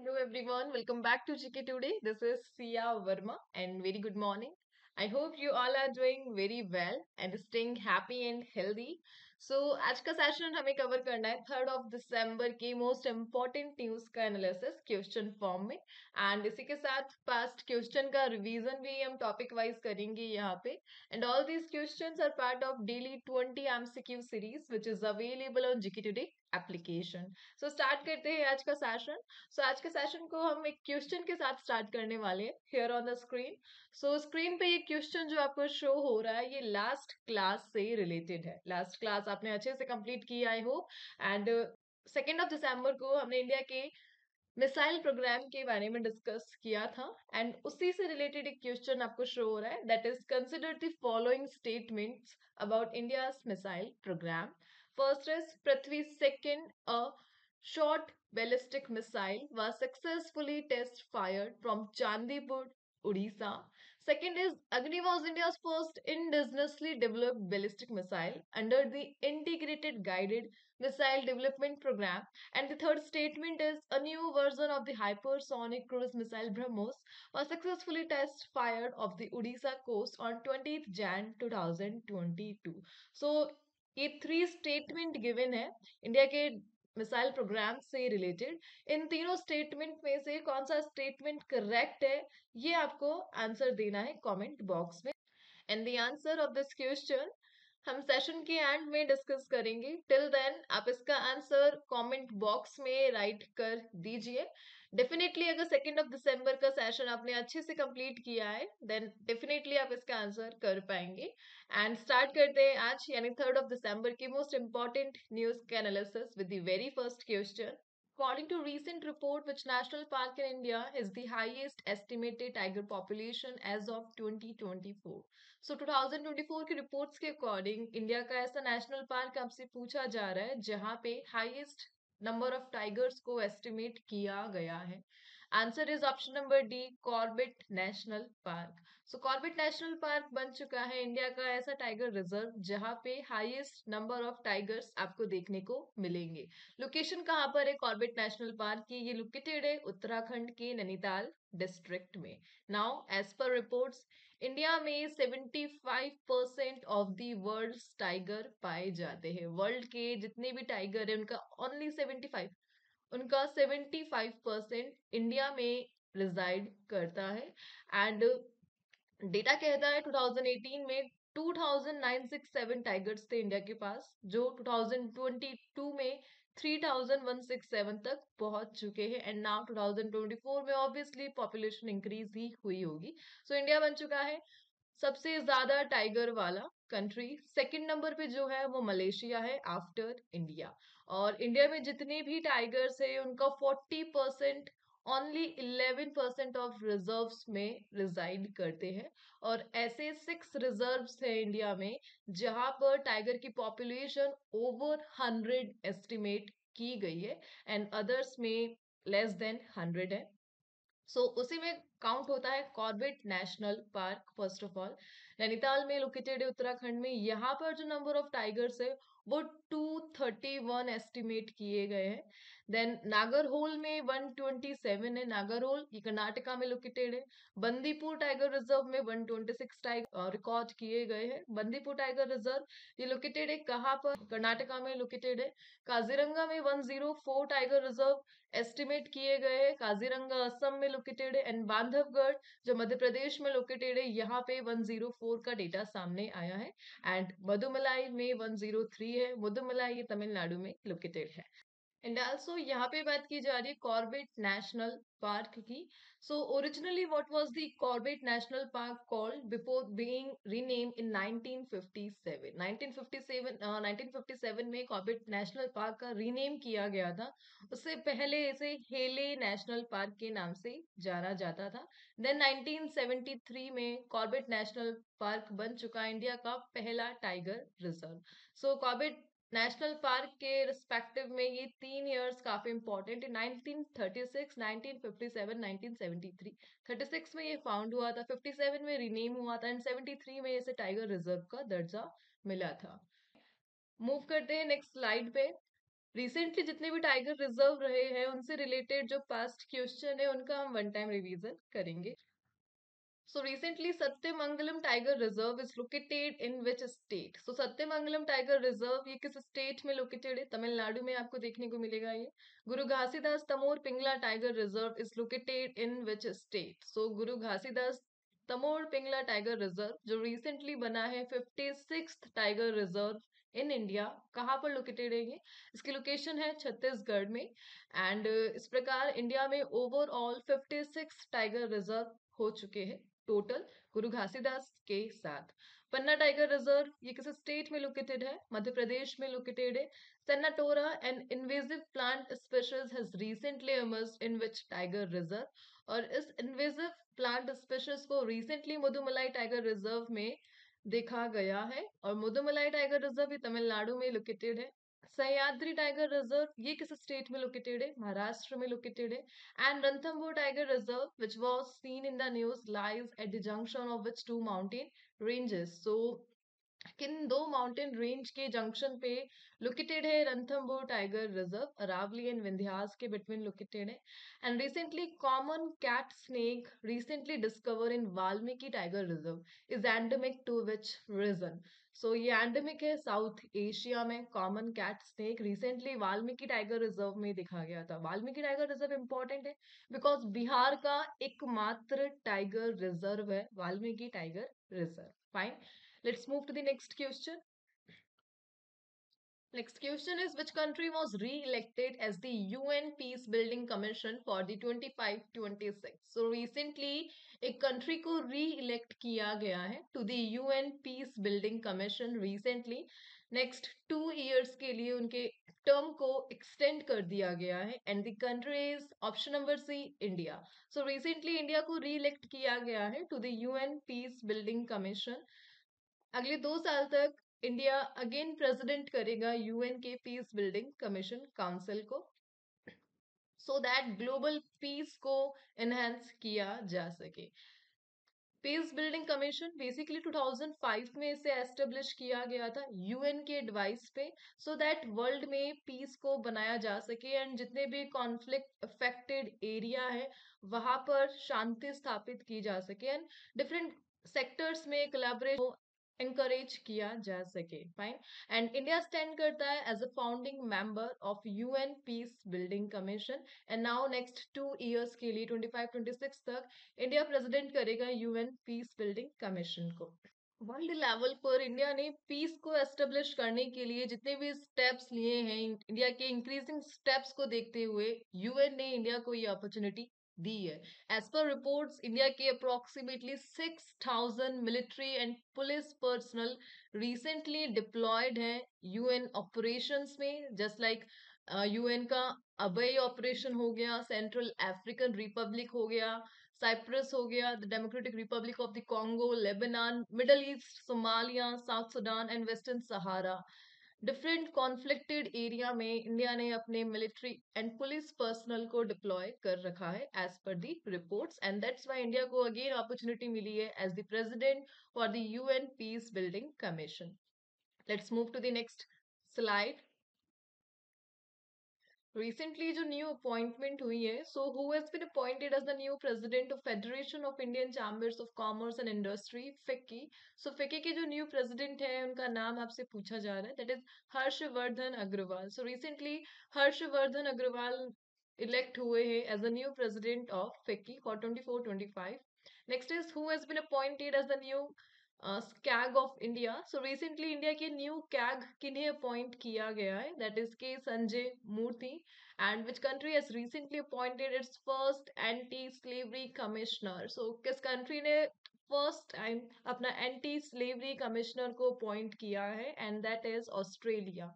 Hello everyone, welcome back to GK Today. This is Sia Verma and very good morning. I hope you all are doing very well and staying happy and healthy. So आज का session हमें cover करना है 3 दिसंबर के most important news का analysis question form में and इसी के साथ पास्ट क्वेश्चन का रिवीजन भी हम टॉपिक वाइज करेंगे यहाँ पे and all these questions are part of daily 20 MCQ series which is available on GK today application. So start करते हैं आज का सेशन. सो आज के सेशन को हम एक क्वेश्चन के साथ स्टार्ट करने वाले हैं here on the screen. So screen पे ये क्वेश्चन जो आपको शो हो रहा है ये लास्ट क्लास से रिलेटेड है. लास्ट क्लास आपने अच्छे से कंप्लीट की आई होप एंड 2 दिसंबर को हमने इंडिया के मिसाइल प्रोग्राम के बारे में डिस्कस किया था एंड उसी से रिलेटेड एक क्वेश्चन आपको शो हो रहा है that is consider the following statements about India's missile program. First is Prithvi second a short ballistic missile was successfully test fired from Chandipur, Odisha. Second is Agni was India's first indigenously developed ballistic missile under the Integrated Guided Missile Development Program. And the third statement is a new version of the hypersonic cruise missile BrahMos was successfully test fired off the Odisha coast on 20th Jan 2022. So ये three statement given है India के missile programme से related. इन तीनों statement में से कौन सा statement correct है ये आपको आंसर देना है कमेंट बॉक्स में. And the answer of this question हम सेशन के एंड में डिस्कस करेंगे. टिल देन आप इसका आंसर कमेंट बॉक्स में राइट कर दीजिए. डेफिनेटली अगर 2 दिसंबर का सेशन आपने अच्छे से कंप्लीट किया है देन डेफिनेटली आप इसका आंसर कर पाएंगे. एंड स्टार्ट करते हैं आज यानी 3 दिसंबर की मोस्ट इंपॉर्टेंट न्यूज का analysis with the very first question. According to recent report, which national park in India is the highest estimated tiger population as of 2024? So 2024 की रिपोर्ट्स के अकॉर्डिंग इंडिया का ऐसा नेशनल पार्क आपसे पूछा जा रहा है जहां पे हाईएस्ट नंबर ऑफ टाइगर्स को एस्टिमेट किया गया है. Answer is option number D, Corbett national park. So Corbett national park बन चुका है इंडिया का ऐसा टाइगर रिजर्व जहां पे हाईएस्ट नंबर ऑफ टाइगर्स आपको देखने को मिलेंगे. लोकेशन कहाँ पर है कॉर्बेट नेशनल पार्क की? ये लोकेटेड है उत्तराखंड के नैनीताल डिस्ट्रिक्ट में. Now as per reports India में 75% ऑफ द वर्ल्ड टाइगर पाए जाते हैं. वर्ल्ड के जितने भी टाइगर है उनका ओनली 75, उनका 75% इंडिया में रिजाइड करता है. एंड डेटा कहता है 2018 में 2967 टाइगर्स थे इंडिया के पास जो 2022 में 3167 तक पहुंच चुके हैं. एंड नाउ 2024 में ऑब्वियसली पॉपुलेशन इंक्रीज ही हुई होगी. सो इंडिया बन चुका है सबसे ज्यादा टाइगर वाला कंट्री. सेकंड नंबर पे जो है वो मलेशिया है आफ्टर इंडिया. और इंडिया में जितने भी टाइगर्स है उनका 40% ओनली 11% ऑफ रिजर्व्स में रिजाइड करते हैं. और ऐसे 6 रिजर्व्स है इंडिया में जहां पर टाइगर की पॉपुलेशन ओवर 100 एस्टिमेट की गई है एंड अदर्स में लेस देन 100 है. सो उसी में काउंट होता है Corbett national park. First of all Nainital में लोकेटेड है उत्तराखंड में. यहाँ पर जो नंबर ऑफ टाइगर्स है वो 231 एस्टिमेट किए गए हैं. देन नागरहोल में 127 है. नागरहोल ये कर्नाटका में लोकेटेड है. बंदीपुर टाइगर रिजर्व में 126 टाइगर रिकॉर्ड किए गए हैं. बंदीपुर टाइगर रिजर्व ये लोकेटेड है कहाँ पर? कर्नाटका में लोकेटेड है. काजीरंगा में 104 टाइगर रिजर्व एस्टिमेट किए गए हैं. काजीरंगा असम में लोकेटेड है. एंड बांधवगढ़ जो मध्य प्रदेश में लोकेटेड है यहाँ पे 104 का डेटा सामने आया है. एंड मधुमलाई में 103 है. मधुमलाई ये तमिलनाडु में लोकेटेड है. एंड आल्सो यहाँ पे बात की जा रही है कॉर्बेट नेशनल पार्क की. So originally what was the Corbett national park called before being rename in 1957? 1957 में कॉर्बेट नेशनल पार्क का रीनेम किया गया था. उससे पहले इसे हेले नेशनल पार्क के नाम से जाना जाता था. देन 1973 में कॉर्बेट नेशनल पार्क बन चुका इंडिया का पहला टाइगर रिजर्व. सो कॉर्बेट नेशनल पार्क के रिस्पेक्टिव में ये 3 इयर्स काफी इंपॉर्टेंट है. 1936, 1957, 1973. 36 में ये फाउंड हुआ था, 57 में रीनेम हुआ था एंड 73 में इसे टाइगर रिजर्व का दर्जा मिला था. मूव करते हैं नेक्स्ट स्लाइड पे. रिसेंटली जितने भी टाइगर रिजर्व रहे हैं उनसे रिलेटेड जो पास्ट क्वेश्चन है उनका हम वन टाइम रिवीजन करेंगे. So recently, Satyamangalam Tiger Reserve is located in which state? So Satyamangalam Tiger Reserve ये किस स्टेट में लोकेटेड है? तमिलनाडु में आपको देखने को मिलेगा ये. Guru Ghasidas Tamor Pingla tiger reserve is located in which state? So Guru Ghasidas Tamor Pingla tiger reserve जो रिसेंटली बना है 56th tiger reserve in India, कहाँ पर लोकेटेड है ये? इसकी लोकेशन है छत्तीसगढ़ में. एंड इस प्रकार इंडिया में ओवरऑल 56 टाइगर रिजर्व हो चुके हैं टोटल गुरु घासीदास के साथ. पन्ना टाइगर रिजर्व ये किस स्टेट में लोकेटेड है? मध्य प्रदेश में लोकेटेड है. Senna tora an invasive plant species has recently emerged in which tiger reserve? और इस इन्वेजिव प्लांट स्पीशीज को रिसेंटली मुदुमलाई टाइगर रिजर्व में देखा गया है. और मुदुमलाई टाइगर रिजर्व ये तमिलनाडु में लोकेटेड है. सह्याद्री टाइगर रिजर्व ये किस स्टेट में लोकेटेड है? महाराष्ट्र में लोकेटेड है. And Ranthambore Tiger Reserve, which was seen in the news, lies at the junction of which two mountain ranges. So, किन दो माउंटेन रेंज के जंक्शन पे लोकेटेड है Ranthambore tiger reserve? Aravalli and Vindhyas के बिटवीन लोकेटेड है. And recently common cat snake recently discover in Valmiki tiger reserve is endemic to which region? So ये endemic है South Asia में. Common cat snake recently Valmiki tiger reserve में देखा गया था. वाल्मीकि टाइगर रिजर्व इंपॉर्टेंट है बिकॉज बिहार का एकमात्र टाइगर रिजर्व है Valmiki tiger reserve. Fine. Let's move to the next question. Next question is which country was re-elected as the UN Peace Building Commission for the 25-26? So recently एक country को re-elect किया गया है to the UN Peace Building Commission recently. Next 2 years के लिए उनके term को extend कर दिया गया है and the country is option number C India. So recently India को re-elect किया गया है to the UN Peace Building Commission. अगले 2 साल तक इंडिया अगेन प्रेसिडेंट करेगा यूएन के पीस बिल्डिंग कमीशन काउंसिल को सो दैट ग्लोबल पीस को एनहेंस किया जा सके. पीस बिल्डिंग कमीशन बेसिकली 2005 में इसे एस्टेब्लिश किया गया था यूएन के एडवाइस पे सो दैट वर्ल्ड में पीस को बनाया जा सके एंड जितने भी कॉन्फ्लिक्ट अफेक्टेड एरिया है वहां पर शांति स्थापित की जा सके एंड डिफरेंट सेक्टर्स में कोलैबोरेशन encourage किया जा सके. फाइन. एंड इंडिया स्टैंड करता है as a founding member of UN peace building commission and now next 2 years के लिए 25-26 तक इंडिया प्रेसिडेंट करेगा यूएन पीस बिल्डिंग कमीशन को. वर्ल्ड लेवल पर इंडिया ने पीस को एस्टेब्लिश करने के लिए जितने भी स्टेप्स लिए हैं इंडिया के इंक्रीजिंग स्टेप्स को देखते हुए यूएन ने इंडिया को ये अपॉर्चुनिटी दी है. एज पर रिपोर्ट्स इंडिया के approximately 6,000 military and police personnel recently deployed हैं यूएन ऑपरेशंस में जस्ट लाइक यूएन का अभय ऑपरेशन हो गया, सेंट्रल अफ्रीकन रिपब्लिक हो गया, साइप्रस हो गया, the Democratic Republic of the Congo, Lebanon, Middle East, Somalia, South Sudan and Western Sahara. Different conflicted area में इंडिया ने अपने मिलिट्री एंड पुलिस पर्सनल को डिप्लॉय कर रखा है as per the reports and that's why India को again opportunity मिली है as the president for the UN peace building commission. Let's move to the next slide. Recently जो new appointment हुई है so who has been appointed as the new president of Federation of Indian Chambers of Commerce and Industry FICCI. So FICCI के जो new president है उनका नाम आपसे पूछा जा रहा है that is Harshvardhan Agarwal. So recently Harshvardhan Agarwal elect हुए हैं as the new president of FICCI for 24-25. Next is who has been appointed as the new CAG of India. So recently India के न्यू कैग किन्हें अपॉइंट किया गया है that is K Sanjay Murthy. And which country has recently appointed its first anti slavery commissioner. So किस country ने first time अपना anti slavery commissioner को appoint किया है and that is Australia.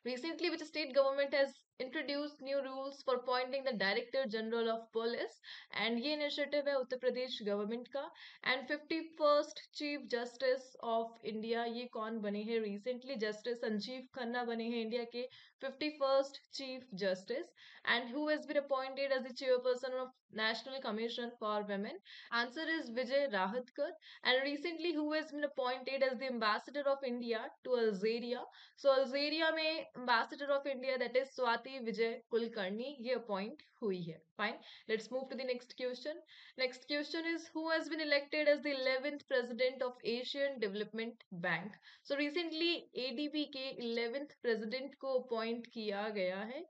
Recently, which state government has introduced new rules for appointing the Director General of Police, and ये initiative है Uttar Pradesh government का. And 51st chief justice of India, ये कौन बने हैं रिसेंटली? जस्टिस संजीव खन्ना बने हैं इंडिया के 51st chief justice. And who has been appointed as the chairperson of National Commission for women? Answer is Vijay Rahatkar. And recently, who has been appointed as the ambassador of India to Algeria? So Algeria में ambassador of India, that is Swati Vijay Kulkarni, ये appoint हुई है. Fine. Let's move to the next question. Next question is, who has been elected as the 11th president of Asian Development Bank? So recently ADB के 11th president को appoint किया गया है,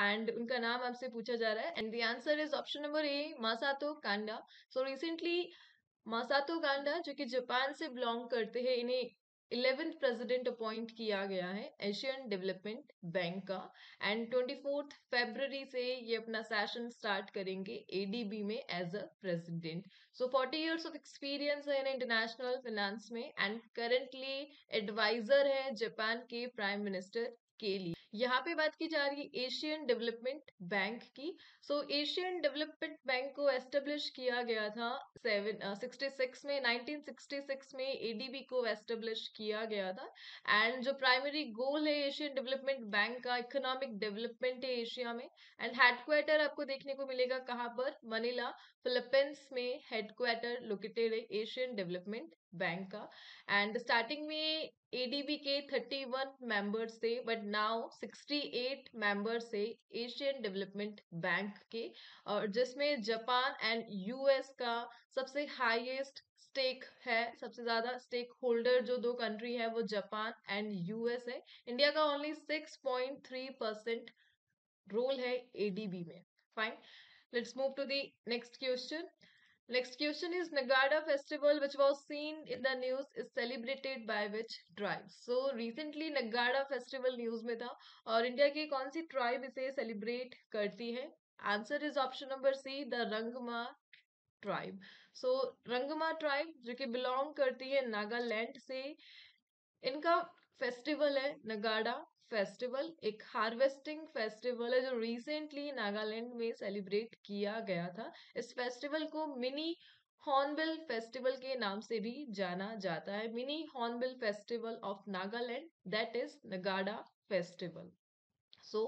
and उनका नाम आपसे पूछा जा रहा है, and the answer is option number A, Masato Kanda. So recently मासातो Kanda, जो कि जापान से बिलोंग करते हैं, इन्हें 11th प्रेसिडेंट अपॉइंट किया गया है एशियन डेवलपमेंट बैंक का. एंड 24th फरवरी से ये अपना सेशन स्टार्ट करेंगे एडीबी में as a president. So 40 years of experience है इन्हें इंटरनेशनल फाइनेंस में, एंड करेंटली एडवाइजर है जापान के प्राइम मिनिस्टर के लिए. यहाँ पे बात की जा रही है एशियन डेवलपमेंट बैंक की. सो एशियन डेवलपमेंट बैंक को एस्टेब्लिश किया गया था 66 में, 1966 में एडीबी को एस्टेब्लिश किया गया था. एंड जो प्राइमरी गोल है एशियन डेवलपमेंट बैंक का, इकोनॉमिक डेवलपमेंट है एशिया में. एंड हेडक्वार्टर आपको देखने को मिलेगा कहाँ पर? मनीला, फिलीपींस में हेडक्वार्टर लोकेटेड है एशियन डेवलपमेंट बैंक का. एंड स्टार्टिंग में एडीबी के 31 मेंबर्स थे, बट नाउ 68 मेंबर्स है एशियन डेवलपमेंट बैंक के, और जिसमें जापान एंड यूएस का सबसे हाईएस्ट स्टेक है. सबसे ज्यादा स्टेक होल्डर जो दो कंट्री है वो जापान एंड यूएस है. इंडिया का ओनली 6.3% रोल है एडीबी में. Fine. Let's move to the next question. Next question is, Nagada festival which was seen in the news is celebrated by which tribe? So recently Nagada festival news में था, और India की कौन सी tribe इसे celebrate करती है? Answer is option number C, the Rengma tribe. So Rengma tribe जो कि बिलोंग करती है नागालैंड से, इनका फेस्टिवल है नगाड़ा फेस्टिवल. एक हार्वेस्टिंग फेस्टिवल है जो रिसेंटली नागालैंड में सेलिब्रेट किया गया था. इस फेस्टिवल को मिनी हॉर्नबिल फेस्टिवल के नाम से भी जाना जाता है. Mini hornbill festival of Nagaland, that is नगाड़ा फेस्टिवल. सो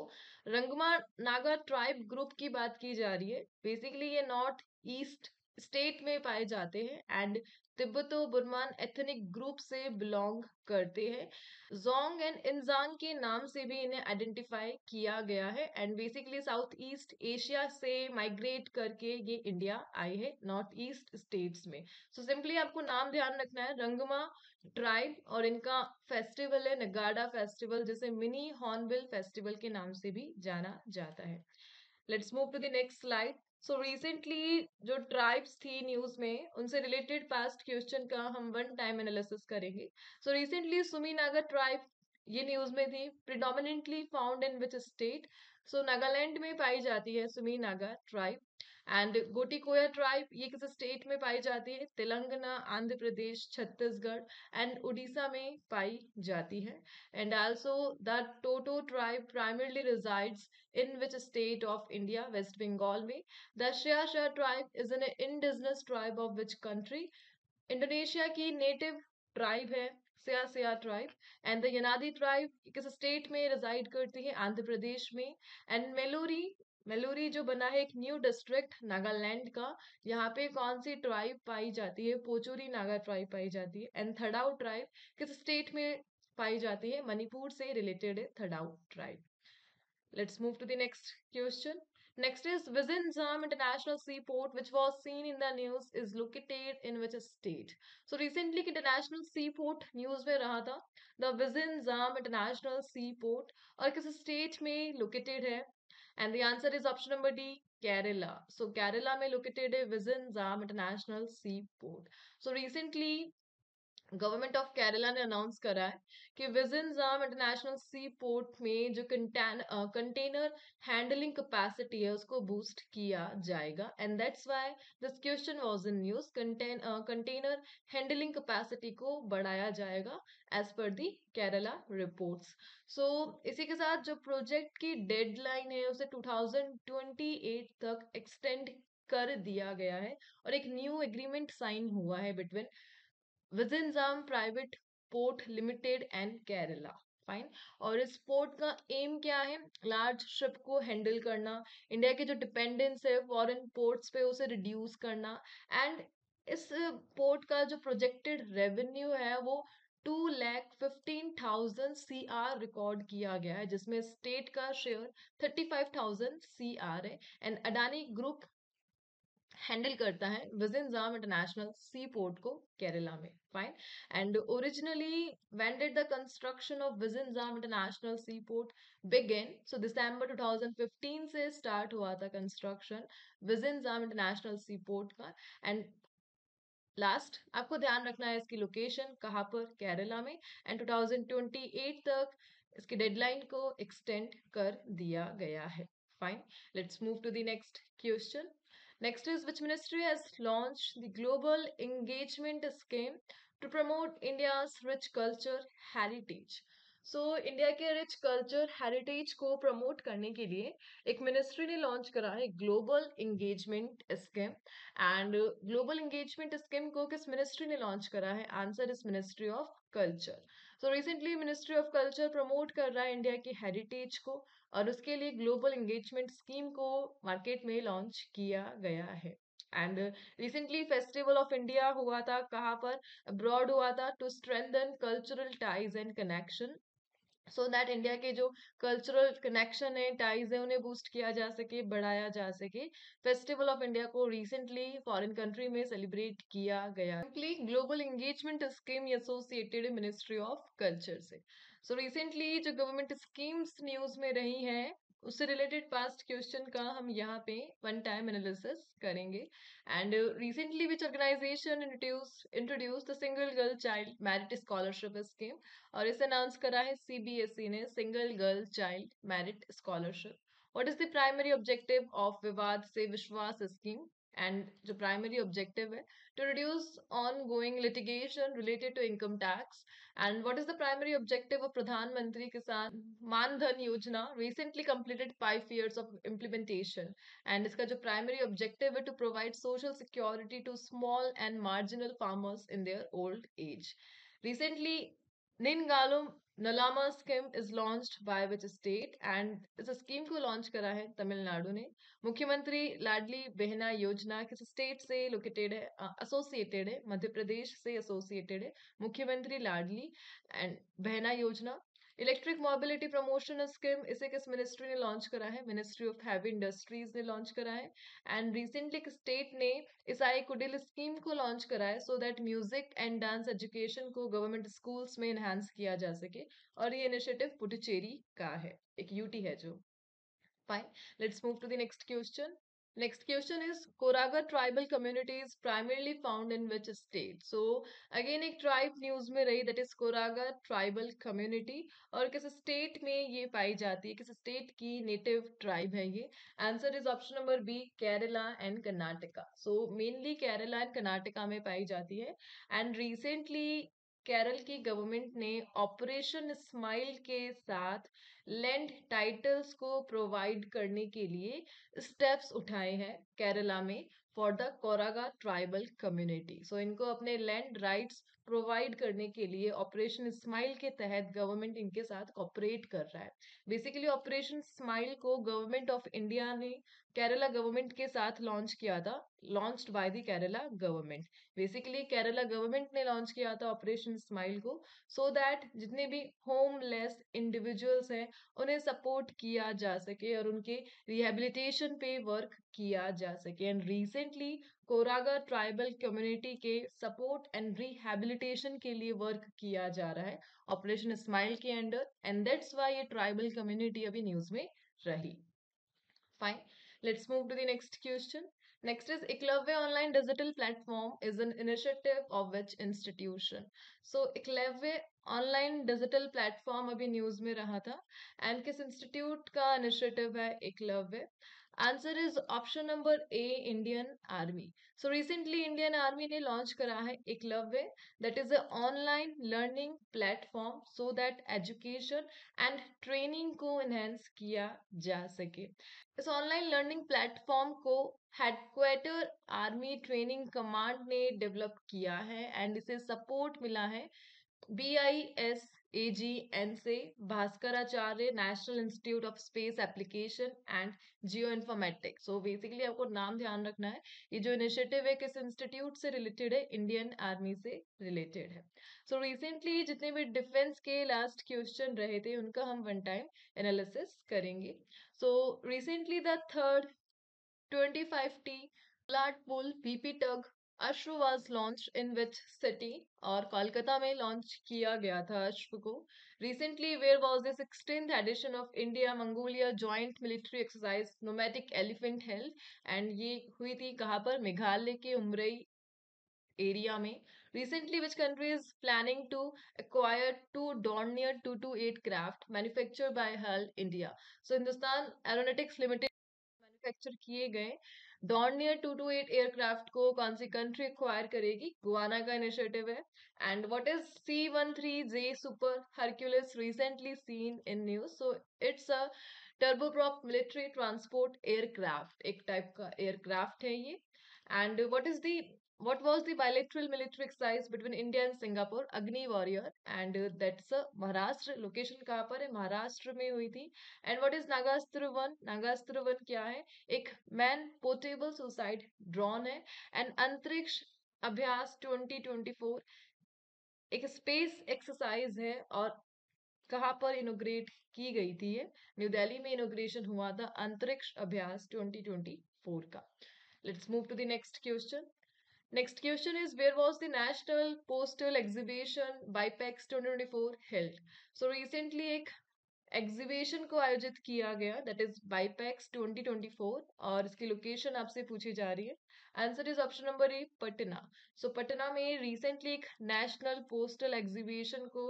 रंगमा नागा ट्राइब ग्रुप की बात की जा रही है. बेसिकली ये नॉर्थ ईस्ट स्टेट में पाए जाते हैं, एंड तिब्बतो बुर्मान एथनिक ग्रुप से बिलोंग करते हैं. जोंग एंड इंजांग के नाम से भी इन्हें आइडेंटिफाई किया गया है, and basically south east Asia से माइग्रेट करके ये इंडिया आए हैं नॉर्थ ईस्ट स्टेट्स में. सो सिंपली आपको नाम ध्यान रखना है, रंगमा ट्राइब, और इनका फेस्टिवल है नगाड़ा फेस्टिवल, जिसे मिनी हॉर्नबिल फेस्टिवल के नाम से भी जाना जाता है. Let's move to the next slide. So recently जो ट्राइब्स थी न्यूज में, उनसे रिलेटेड पास्ट क्वेश्चन का हम वन टाइम एनालिसिस करेंगे. So recently Sumi Naga tribe ये न्यूज में थी. Predominantly found in which state? So Nagaland में पाई जाती है Sumi Naga tribe. And Gottikoya tribe ये किस स्टेट में पाई जाती है? तेलंगाना, आंध्र प्रदेश, छत्तीसगढ़ एंड उड़ीसा में पाई जाती है. And also the Toto tribe primarily resides in which state of India? West Bengal में. The Shia tribe is an indigenous tribe of which country? Indonesia की नेटिव ट्राइब है Sia tribe. And the Yanadi tribe किस state में reside करती है? आंध्र प्रदेश में. And मेलूरी जो बना है एक न्यू डिस्ट्रिक्ट नागालैंड का, यहाँ पे कौन सी ट्राइब पाई जाती है? पोचुरी नागा ट्राइब पाई जाती है. एंड थडाउ ट्राइब किस स्टेट में पाई जाती है? मणिपुर से रिलेटेड है थडाउ tribe. Let's move to the next question. Next is, Vizinzam International Seaport, which was seen in the news, is located in which state? So recently International Seaport news में रहा था, the Vizinzam International Seaport, और किस state में located है? And the answer is option number D, Kerala. So Kerala में located है Vizinzam International Seaport. So recently government of Kerala ने अनाउंस करा है कि विजिंजाम इंटरनेशनल सी पोर्ट में जो कंटेनर हैंडलिंग कैपेसिटी है उसको बूस्ट किया जाएगा, and that's why this question was in news. Container handling capacity को बढ़ाया जाएगा एज पर दी केरला रिपोर्ट्स। सो इसी के साथ जो प्रोजेक्ट की डेडलाइन है उसे 2028 तक एक्सटेंड कर दिया गया है, और एक न्यू एग्रीमेंट साइन हुआ है between Vizhinjam private port limited and Kerala. Fine. और इस पोर्ट का एम क्या है? लार्ज शिप को हैंडल करना, इंडिया के जो डिपेंडेंस है फॉरेन पोर्ट्स पे उसे रिड्यूस करना, एंड इस पोर्ट का जो प्रोजेक्टेड रेवेन्यू है वो 2,15,000 CR रिकॉर्ड किया गया है, जिसमें स्टेट का शेयर 35,000 CR है, एंड अडानी ग्रुप हैंडल करता है विजिंजाम इंटरनेशनल सी पोर्ट को केरला में। Fine. And originally when did the construction of Vizhinjam international sea port begin? So दिसंबर 2015 से स्टार्ट हुआ था construction Vizhinjam international sea port का। एंड लास्ट आपको ध्यान रखना है इसकी लोकेशन कहाँ पर, केरला में, एंड 2028 तक इसकी डेडलाइन को एक्सटेंड कर दिया गया है। Fine. Let's move to the next question. Next is, which ministry has launched the global engagement scheme to promote India's rich culture heritage? So India के रिच कल्चर हेरिटेज को promote करने के लिए एक मिनिस्ट्री ने लॉन्च करा है global engagement scheme. And global engagement scheme को किस मिनिस्ट्री ने लॉन्च करा है? Answer is ministry of culture. So recently ministry of culture promote कर रहा है इंडिया की हेरिटेज को, और उसके लिए ग्लोबल एंगेजमेंट स्कीम को मार्केट में लॉन्च किया गया है। And recently festival of India हुआ था, कहाँ पर? अब्रॉड हुआ था, to strengthen cultural ties and connection, so that India के जो कल्चरल कनेक्शन है, टाइज है, उन्हें बूस्ट किया जा सके, बढ़ाया जा सके। फेस्टिवल ऑफ इंडिया को रिसेंटली फॉरेन कंट्री में सेलिब्रेट किया गया, simply global engagement scheme associated ministry of culture से। सो रिसेंटली जो गवर्नमेंट स्कीम्स न्यूज में रही हैं उससे रिलेटेड पास्ट क्वेश्चन का हम यहाँ पे वन टाइम एनालिसिस करेंगे। And recently which organisation introduce the single girl child merit scholarship scheme? और इसे अनाउंस करा है सीबीएसई ने, single girl child merit scholarship. What is the primary objective of Vivad se Vishwas scheme? And जो प्राइमरी ऑब्जेक्टिव है, to reduce on going litigation related to income tax. And what is the primary objective of Pradhan Mantri Kisan Maan Dhan Yojana, recently completed 5 years of implementation. And इसका जो primary objective है, to provide social security to small and marginal farmers in their old age. Recently, Ningalum Nalama scheme is launched by which state? And इस scheme को launch करा है तमिलनाडु ने। मुख्यमंत्री लाडली बहना योजना किस स्टेट से लोकेटेड है, एसोसिएटेड है? मध्य प्रदेश से एसोसिएटेड है मुख्यमंत्री लाडली एंड बहना योजना। इलेक्ट्रिक मोबिलिटी प्रमोशन स्कीम, इसे किस मिनिस्ट्री ने लॉन्च करा है? मिनिस्ट्री ऑफ हैवी इंडस्ट्रीज ने लॉन्च करा है। एंड रिसेंटली एक स्टेट ने इस आई कुडिल स्कीम को लॉन्च करा है, so that music and dance education को गवर्नमेंट स्कूल्स में एनहांस किया जा सके, और ये इनिशिएटिव पुडुचेरी का है, एक यूटी है जो। Fine. Let's move to the next question. Next question is, Koraga tribal community is primarily found in which state? So again एक tribe news में रही, that is Koraga tribal community, और किस state में ये पाई जाती है, किस state की native tribe है ये? Answer is option number B, Kerala and Karnataka. So mainly Kerala and Karnataka में पाई जाती है। And recently केरल की गवर्नमेंट ने ऑपरेशन स्माइल के साथ लैंड टाइटल्स को प्रोवाइड करने के लिए स्टेप्स उठाए हैं केरला में फॉर द कोरागा ट्राइबल कम्युनिटी। सो इनको अपने लैंड राइट्स प्रोवाइड करने के लिए ऑपरेशन स्माइल के तहत गवर्नमेंट इनके साथ कॉपरेट कर रहा है। बेसिकली ऑपरेशन स्माइल को गवर्नमेंट ऑफ इंडिया ने केरला गवर्नमेंट के साथ लॉन्च किया था, launched by the Kerala government. Basically Kerala government ने लॉन्च किया था ऑपरेशन स्माइल को, सो दैट जितने भी होमलेस इंडिविजुअल्स हैं उन्हें सपोर्ट किया जा सके और उनके रिहेबिलिटेशन पे वर्क किया जा सके। एंड रिसेंटली कोरागा ट्राइबल कम्युनिटी के सपोर्ट एंड रिहेबिलिटेशन के लिए वर्क किया जा रहा है ऑपरेशन स्माइल के अंडर, एंड दैट्स व्हाई ये ट्राइबल कम्युनिटी अभी न्यूज में रही। Fine. Let's move to the next question. Next is Eklavya Online Digital Platform is an initiative of which institution? So Eklavya Online Digital Platform अभी news में रहा था and किस institute का इनिशिएटिव है Eklavya? Answer is option number A, Indian army. So recently Indian army ने launch करा है Eklavya, that is a online learning platform so that education and training को एनहेंस किया जा सके. इस ऑनलाइन लर्निंग प्लेटफॉर्म को हेडक्वार्टर आर्मी ट्रेनिंग कमांड ने डेवलप किया है एंड इसे सपोर्ट मिला है BISAGN से, Bhaskaracharya national institute of space application and geo informatics. So basically आपको नाम ध्यान रखना है. ये जो इनिशिएटिव है किस इंस्टीट्यूट से रिलेटेड है? इंडियन आर्मी से रिलेटेड है. सो रिसेंटली जितने भी डिफेंस के लास्ट क्वेश्चन रहे थे उनका हम वन टाइम एनालिसिस करेंगे. So recently the third 25T Blackpool VP Tug अश्व was launched in which city? और कोलकाता में लॉन्च किया गया था अश्व को. Recently, where was the 16th edition of India Mongolia Joint Military Exercise Nomadic Elephant held? And ये हुई थी कहाँ पर? मेघालय के उमरई एरिया में. Recently, which country is planning to acquire two Dornier 228 craft manufactured by Hull India? So Hindustan aeronautics limited manufacture किए गए Dornier 228 aircraft को कौन सी कंट्री एक्वायर करेगी? गुआना का इनिशिएटिव है. And what is C-13J super Hercules recently seen in news? So it's a turboprop military transport aircraft, एक type का aircraft है ये. And what was the bilateral military exercise between India and Singapore? Agni Warrior. And that's a Maharashtra. Location कहाँ पर है? महाराष्ट्र में हुई थी. And what is Nagastra one? Nagastra one क्या है? एक मैन पोर्टेबल सुसाइड ड्रोन है. एंड अंतरिक्ष अभ्यास 2024 एक स्पेस एक्सरसाइज है और कहाँ पर इनोग्रेट की गई थी? ये न्यू दिल्ली में इनोग्रेशन हुआ था अंतरिक्ष अभ्यास 2024 का. Let's move to the next question. Next question is where was the National Postal Exhibition BIPEX 2024 held? So recently एक एग्जीबिशन को आयोजित किया गया दैट इज बाईपैक्स 2024 और इसकी लोकेशन आपसे पूछी जा रही है. Answer is option number A, Patna. So Patna में रिसेंटली एक नेशनल पोस्टल एग्जीबिशन को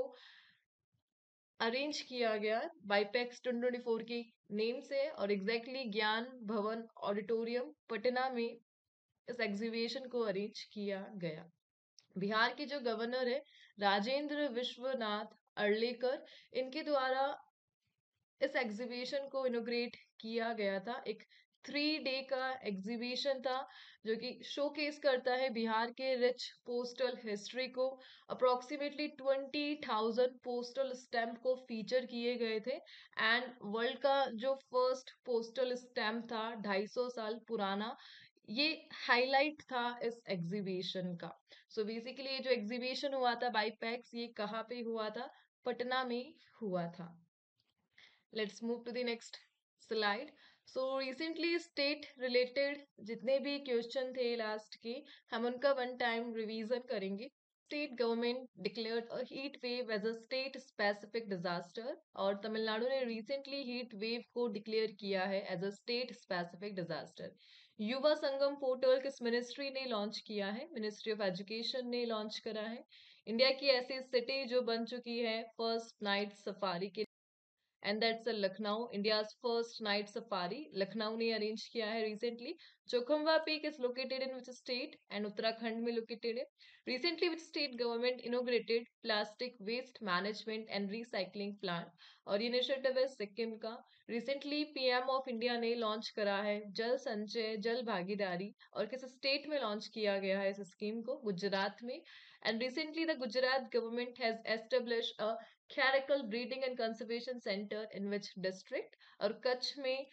अरेंज किया गया बाईपैक्स 2024 की नेम से और एग्जैक्टली ज्ञान भवन ऑडिटोरियम पटना में इस एग्जीबिशन को अरेंज किया गया. बिहार के जो गवर्नर है राजेंद्र विश्वनाथ अर्लेकर, इनके द्वारा इस एग्जीबिशन को इनोग्रेट किया गया था. एक 3 डे का एग्जीबिशन था जो कि शोकेस करता है बिहार के रिच पोस्टल हिस्ट्री को. अप्रोक्सीमेटली 20,000 पोस्टल स्टैम्प को फीचर किए गए थे एंड वर्ल्ड का जो फर्स्ट पोस्टल स्टैम्प था 250 साल पुराना, ये हाईलाइट था इस एग्जीबिशन का. सो बेसिकली जो एग्जीबिशन हुआ था बाईपैक्स, ये कहाँ पे हुआ था? पटना में हुआ था. Let's move to the next slide. So recently state related जितने भी क्वेश्चन थे लास्ट के, हम उनका वन टाइम रिवीजन करेंगे. State government declared a heat wave as a state specific disaster और तमिलनाडु ने रिसेंटली हीट वेव को डिक्लेयर किया है as a state specific disaster. Yuva Sangam portal किस मिनिस्ट्री ने लॉन्च किया है? मिनिस्ट्री ऑफ एजुकेशन ने लॉन्च करा है. इंडिया की ऐसी सिटी जो बन चुकी है फर्स्ट नाइट सफारी के, and that's Lucknow. India's first night safari Lucknow ने अरेंज किया है recently. Chaukhamba peak is located in which state? And Uttarakhand में लोकेटेड है. Recently which state government inaugurated plastic waste management and recycling plant? और ये इनिशिएटिव है सिक्किम का. रिसेंटली पीएम ऑफ इंडिया ने लॉन्च करा है जल संचय जल भागीदारी और किस स्टेट में लॉन्च किया गया है इस स्कीम को? गुजरात में. And recently the Gujarat government has established a Caracal Breeding and Conservation Center in which district? और कच्छ में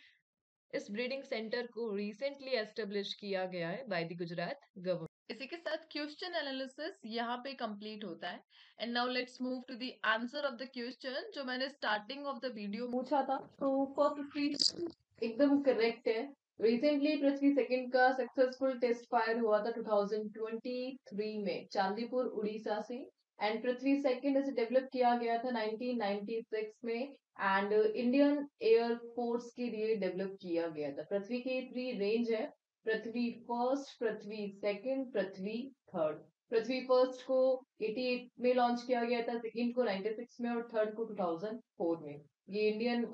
इस ब्रीडिंग सेंटर को रिसेंटली एस्टेब्लिश किया गया है बाय द गुजरात गवर्नमेंट. इसी के साथ क्वेश्चन एनालिसिस यहाँ पे कंप्लीट होता है. And now let's move to the answer of the question जो मैंने स्टार्टिंग ऑफ द वीडियो पूछा था. तो फर्स्ट क्वेश्चन एकदम करेक्ट है. रिसेंटली पृथ्वी सेकंड का सक्सेसफुल टेस्ट फायर हुआ था 2023 में चांदीपुर उड़ीसा से. एंड पृथ्वी सेकंड इसे डेवलप किया गया था 1996 में एंड इंडियन एयर फोर्स के लिए डेवलप किया गया था। पृथ्वी के 3 रेंज है, पृथ्वी फर्स्ट, पृथ्वी सेकंड, पृथ्वी थर्ड। पृथ्वी फर्स्ट को 88 में लॉन्च किया गया था, सेकंड को 96 में और थर्ड को 2004 में। ये इंडियन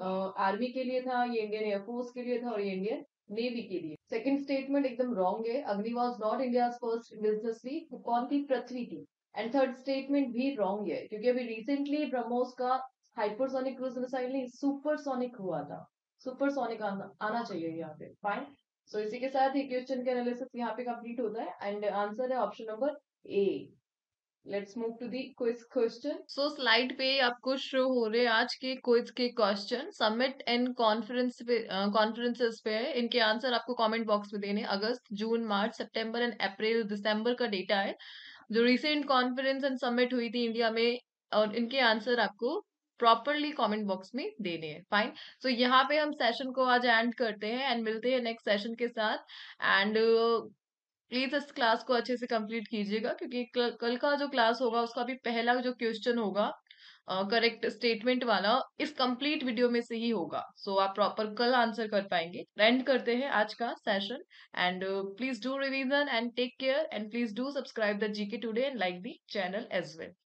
आर्मी के लिए था, ये इंडियन एयरफोर्स के लिए था और ये इंडियन नेवी के लिए। सेकंड स्टेटमेंट एकदम रॉन्ग है, अग्नि was not India first business fleet. कौन थी? पृथ्वी थी। एंड थर्ड स्टेटमेंट भी रॉन्ग है, क्योंकि अभी रिसेंटली ब्रह्मोस का हाइपरसोनिक क्रूज मिसाइल नहीं, सुपरसोनिक हुआ था। सुपरसोनिक आना चाहिए यहाँ पे। फाइन। सो इसी के साथ ये क्वेश्चन के एनालिसिस यहाँ पे कंप्लीट होता है एंड आंसर है option number A. Let's move to the quiz question. So slide पे आपको शो हो रहे हैं आज के क्विज के क्वेश्चन। समिट एंड कॉन्फ्रेंस पे कॉन्फ्रेंसेस पे है, इनके आंसर आपको कमेंट बॉक्स में देने। अगस्त, जून, मार्च, सितंबर एंड अप्रैल, दिसंबर का डेटा है जो रिसेंट कॉन्फ्रेंस एंड समिट हुई थी इंडिया में, और इनके आंसर आपको प्रॉपरली कमेंट बॉक्स में देने हैं। फाइन। तो यहाँ पे हम सेशन को आज एंड करते हैं एंड मिलते हैं नेक्स्ट सेशन के साथ। एंड प्लीज इस क्लास को अच्छे से कंप्लीट कीजिएगा, क्योंकि कल का जो क्लास होगा उसका भी पहला जो क्वेश्चन होगा करेक्ट स्टेटमेंट वाला, इस कंप्लीट वीडियो में से ही होगा। सो आप प्रॉपर कल आंसर कर पाएंगे। एंड करते हैं आज का session and please do revision and take care and please do subscribe the GK today and like the channel as well.